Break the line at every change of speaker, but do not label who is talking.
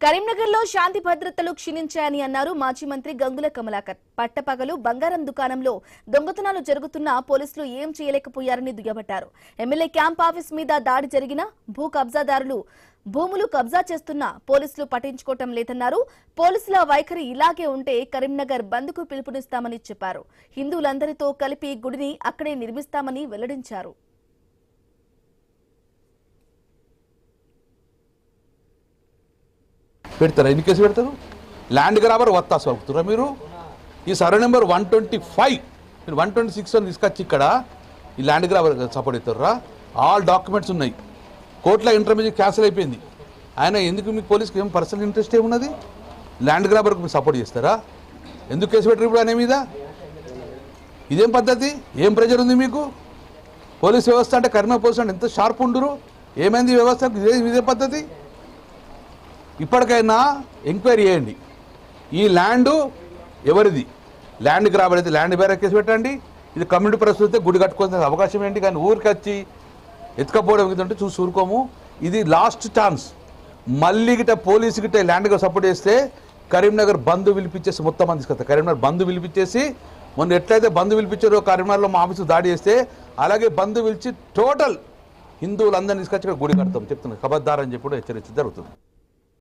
కరీంనగర్లో శాంతి భద్రతలు క్షీణించాయని అన్నారు మాజీ మంత్రి గంగుల కమలాకర్. పట్టపగలు బంగారం దుకాణంలో దొంగతనాలు జరుగుతున్నా పోలీసులు ఏం చేయలేకపోయారని దుయ్యబట్టారు. ఎమ్మెల్యే క్యాంప్ ఆఫీస్ మీద దాడి జరిగినా భూ కబ్జాదారులు భూములు కబ్జా చేస్తున్నా పోలీసులు పట్టించుకోవటం లేదన్నారు. పోలీసుల వైఖరి ఇలాగే ఉంటే కరీంనగర్ బంద్కు పిలుపునిస్తామని చెప్పారు. హిందువులందరితో కలిపి గుడిని అక్కడే నిర్మిస్తామని వెల్లడించారు.
పెడతారా? ఎన్ని కేసు పెడతారు? ల్యాండ్ గ్రాబర్ వత్తాసు అవుతురా మీరు? ఈ సర్వే నెంబర్ 125 మీరు 126 అని తీసుకొచ్చి ఇక్కడ ఈ ల్యాండ్ గ్రాబర్ సపోర్ట్ అవుతారా? ఆల్ డాక్యుమెంట్స్ ఉన్నాయి. కోర్టులో ఇంటర్మీడియట్ క్యాన్సిల్ అయిపోయింది. ఆయన ఎందుకు మీకు పోలీస్కి ఏం పర్సనల్ ఇంట్రెస్ట్ ఏమున్నది? ల్యాండ్ గ్రాబర్కి మీరు సపోర్ట్ చేస్తారా? ఎందుకు కేసు పెట్టరు ఇప్పుడు ఆయన మీద? ఇదేం పద్ధతి? ఏం ప్రెజర్ ఉంది మీకు? పోలీస్ వ్యవస్థ అంటే కరీంనగర్ పోలీస్ అంటే ఎంత షార్ప్ ఉండరు? ఏమైంది ఈ వ్యవస్థకు? ఇదే పద్ధతి? ఇప్పటికైనా ఎంక్వైరీ చేయండి. ఈ ల్యాండ్ ఎవరిది? ల్యాండ్ గ్రాబర్ అయితే ల్యాండ్ బేర కేసు పెట్టండి. ఇది కమ్యూనిటీ పరిస్థితి గుడి కట్టుకోవాల్సిన అవకాశం ఏంటి? కానీ ఊరికి వచ్చి ఎత్తుకపోవడం ఏంటంటే చూసి ఊరుకోము. ఇది లాస్ట్ ఛాన్స్. మళ్ళీ గిట్ట పోలీసు గిట్ట ల్యాండ్గా సపోర్ట్ చేస్తే కరీంనగర్ బంద్ పిలిపించేసి మొత్తం మంది తీసుకొస్తారు. కరీంనగర్ బంద్ పిలిపించేసి మొన్న ఎట్లయితే బంద్ పిలిపించారో కరీంనగర్లో మా ఆఫీసు దాడి చేస్తే అలాగే బంద్ పిలిచి టోటల్ హిందువులందరినీ తీసుకొచ్చి గుడి కడతాం చెప్తున్నారు. ఖబర్దార్ అని చెప్పి హెచ్చరించి జరుగుతుంది.